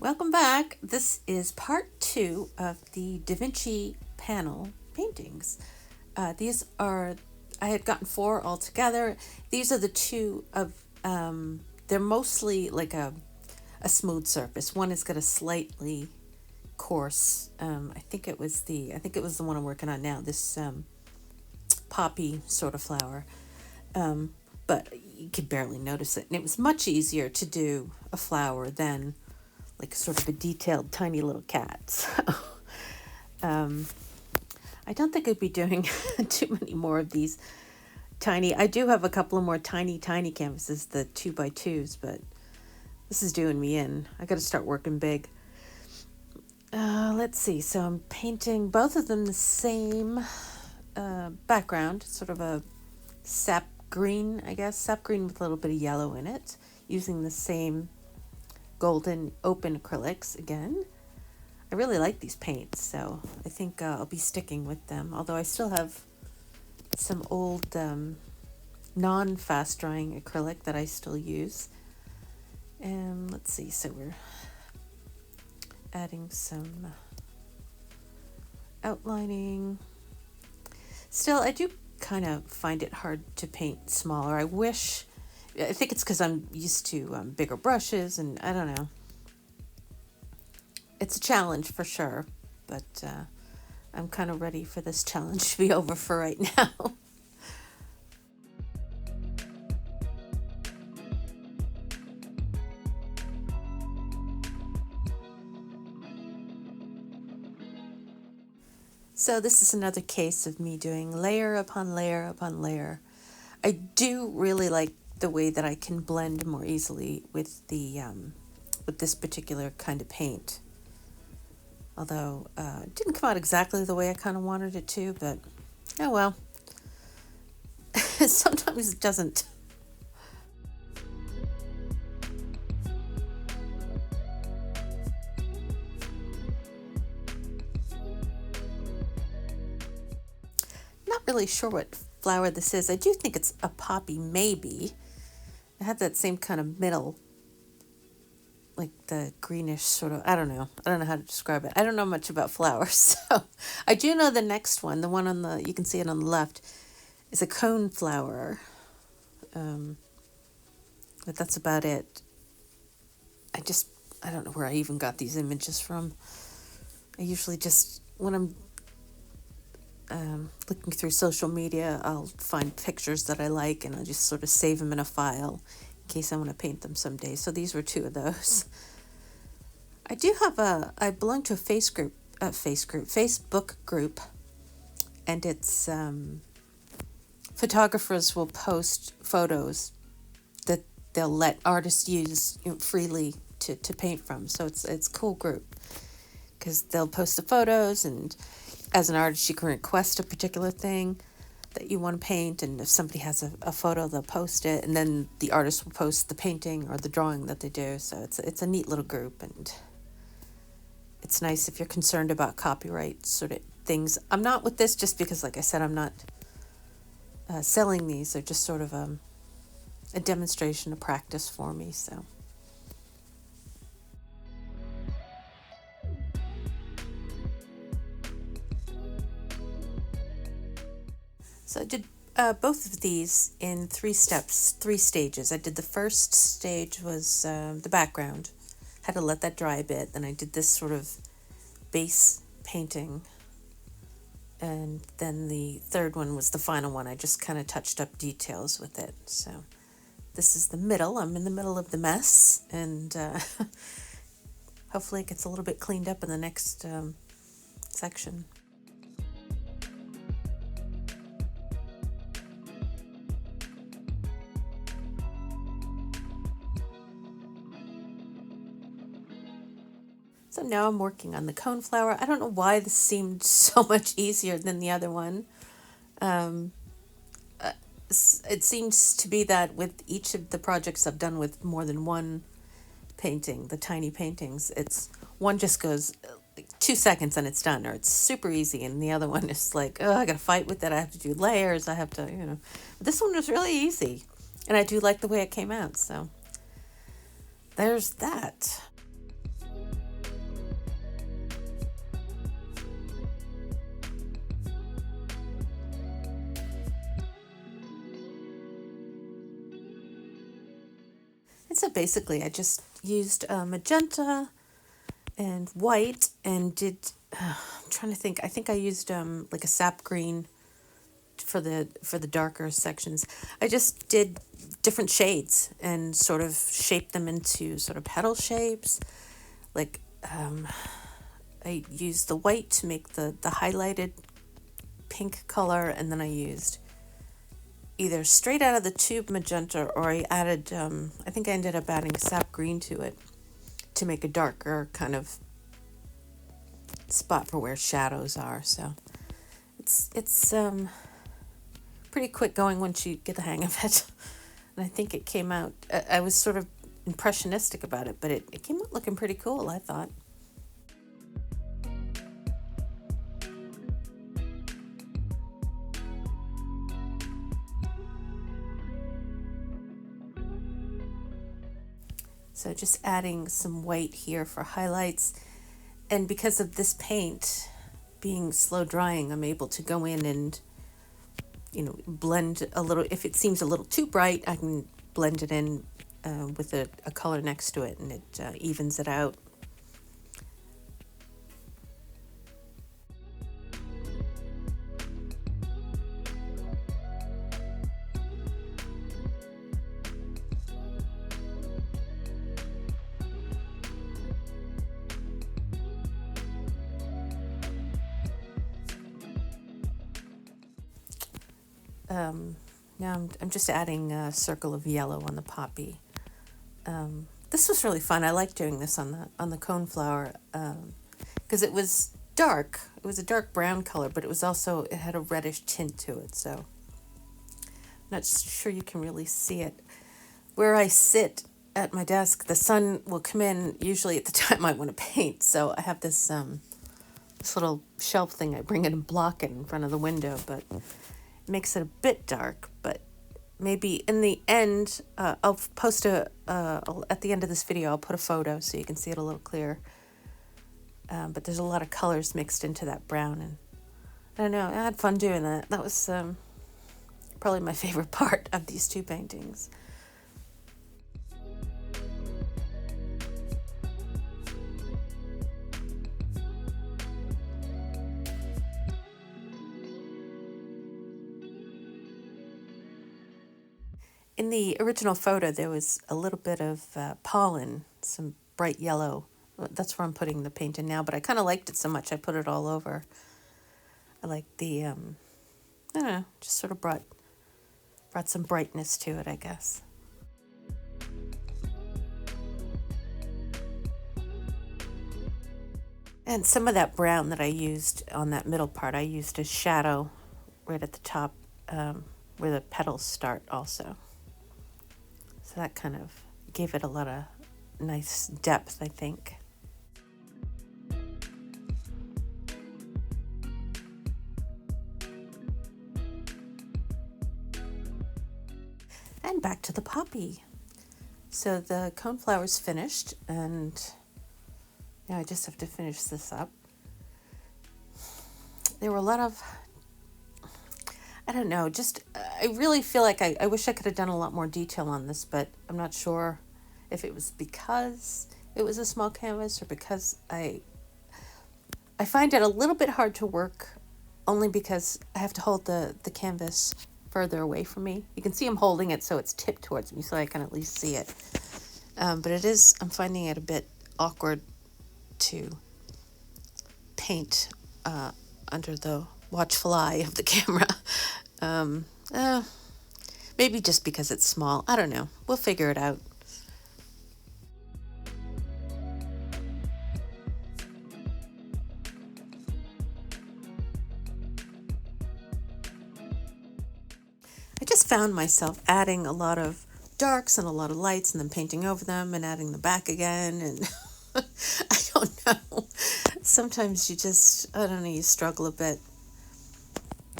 Welcome back. This is part 2 of the Da Vinci panel paintings. These are, I had gotten 4 altogether. These are the 2 of, they're mostly like a smooth surface. One has got a slightly coarse, I think it was the one I'm working on now, this poppy sort of flower. But you could barely notice it. And it was much easier to do a flower than like sort of a detailed tiny little cat. So I don't think I'd be doing too many more of these tiny. I do have a couple of more tiny canvases, the 2x2s, but this is doing me in. I got to start working big. Let's see. So I'm painting both of them the same background, sort of a sap green, I guess, sap green with a little bit of yellow in it, using the same golden open acrylics again. I really like these paints, so I think I'll be sticking with them, although I still have some old non-fast drying acrylic that I still use. And let's see, so we're adding some outlining. Still, I do kind of find it hard to paint smaller. I think it's because I'm used to bigger brushes, and I don't know. It's a challenge for sure, but I'm kind of ready for this challenge to be over for right now. So this is another case of me doing layer upon layer upon layer. I do really like the way that I can blend more easily with the with this particular kind of paint. Although it didn't come out exactly the way I kind of wanted it to, but oh well. Sometimes it doesn't. Not really sure what flower this is. I do think it's a poppy, maybe. It had that same kind of middle, like the greenish sort of, I don't know how to describe it. I don't know much about flowers, so I do know the next one, the one on the, you can see it on the left, is a coneflower. But that's about it. I don't know where I even got these images from. I usually just, when I'm looking through social media, I'll find pictures that I like and I'll just sort of save them in a file in case I want to paint them someday. So these were 2 of those. I belong to a Facebook group, and it's photographers will post photos that they'll let artists use freely to paint from. So it's a cool group because they'll post the photos, and as an artist, you can request a particular thing that you want to paint, and if somebody has a photo, they'll post it, and then the artist will post the painting or the drawing that they do. So it's a neat little group, and it's nice if you're concerned about copyright sort of things. I'm not with this just because, like I said, I'm not selling these. They're just sort of a demonstration, a practice for me, so. So I did both of these in 3 steps, 3 stages. I did the first stage was the background. Had to let that dry a bit. Then I did this sort of base painting. And then the third one was the final one. I just kind of touched up details with it. So this is the middle. I'm in the middle of the mess. And hopefully it gets a little bit cleaned up in the next section. So now I'm working on the coneflower. I don't know why this seemed so much easier than the other one. It seems to be that with each of the projects I've done with more than one painting, the tiny paintings, it's one just goes like 2 seconds and it's done, or it's super easy, and the other one is like, oh, I gotta fight with it. I have to do layers. I have to, This one was really easy, and I do like the way it came out. So there's that. that's it basically. I just used magenta and white and did, I'm trying to think, I think I used like a sap green for the darker sections. I just did different shades and sort of shaped them into sort of petal shapes. Like I used the white to make the highlighted pink color, and then I used either straight out of the tube magenta, or I added, I think I ended up adding sap green to it to make a darker kind of spot for where shadows are. So it's pretty quick going once you get the hang of it. And I think it came out, I was sort of impressionistic about it, but it came out looking pretty cool, I thought. So just adding some white here for highlights. And because of this paint being slow drying, I'm able to go in and, blend a little. If it seems a little too bright, I can blend it in with a color next to it, and it evens it out. Now I'm just adding a circle of yellow on the poppy. This was really fun. I like doing this on the coneflower because it was dark. It was a dark brown color, but it had a reddish tint to it. So I'm not sure you can really see it. Where I sit at my desk, the sun will come in usually at the time I want to paint. So I have this little shelf thing. I bring it and block it in front of the window, but it makes it a bit dark. But maybe in the end, I'll post at the end of this video, I'll put a photo so you can see it a little clearer. But there's a lot of colors mixed into that brown, and I don't know, I had fun doing that. That was probably my favorite part of these two paintings. In the original photo, there was a little bit of pollen, some bright yellow. That's where I'm putting the paint in now, but I kind of liked it so much I put it all over. I like the, I don't know, just sort of brought some brightness to it, I guess. And some of that brown that I used on that middle part, I used as shadow right at the top where the petals start also. So that kind of gave it a lot of nice depth, I think. And back to the poppy. So the coneflower's finished, and now I just have to finish this up. There were a lot of, I don't know, I really feel like I wish I could have done a lot more detail on this, but I'm not sure if it was because it was a small canvas or because I find it a little bit hard to work only because I have to hold the canvas further away from me. You can see I'm holding it so it's tipped towards me so I can at least see it. But I'm finding it a bit awkward to paint under the watchful eye of the camera. Maybe just because it's small. I don't know. We'll figure it out. I just found myself adding a lot of darks and a lot of lights and then painting over them and adding them back again. And I don't know. Sometimes I don't know, you struggle a bit.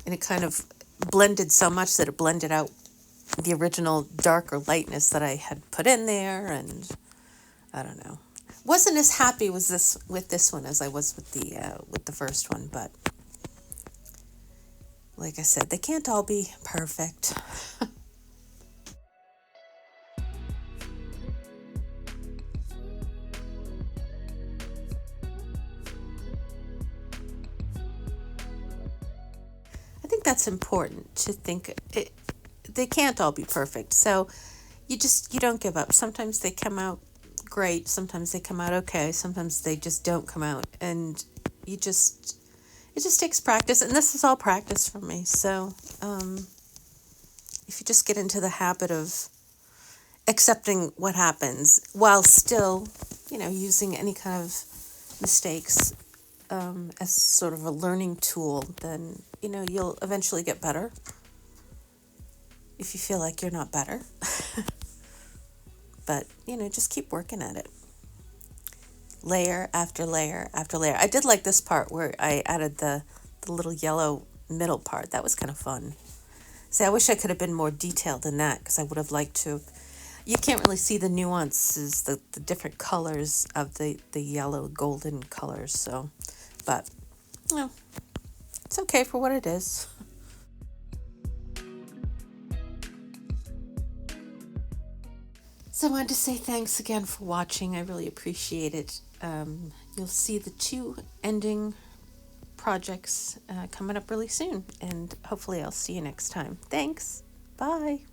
And it kind of blended so much that it blended out the original dark or lightness that I had put in there, and I don't know. Wasn't as happy with this one as I was with the first one, but like I said, they can't all be perfect. think that's important to think. They can't all be perfect, so you don't give up. Sometimes they come out great, sometimes they come out okay, sometimes they just don't come out, and you just it just takes practice, and this is all practice for me. So if you just get into the habit of accepting what happens while still, using any kind of mistakes as sort of a learning tool, then you'll eventually get better. If you feel like you're not better, but just keep working at it. Layer after layer after layer. I did like this part where I added the little yellow middle part. That was kind of fun. See, I wish I could have been more detailed in that, because I would have liked to. You can't really see the nuances, the different colors of the yellow golden colors. So, but it's okay for what it is. So I wanted to say thanks again for watching. I really appreciate it. You'll see the 2 ending projects coming up really soon, and hopefully I'll see you next time. Thanks. Bye.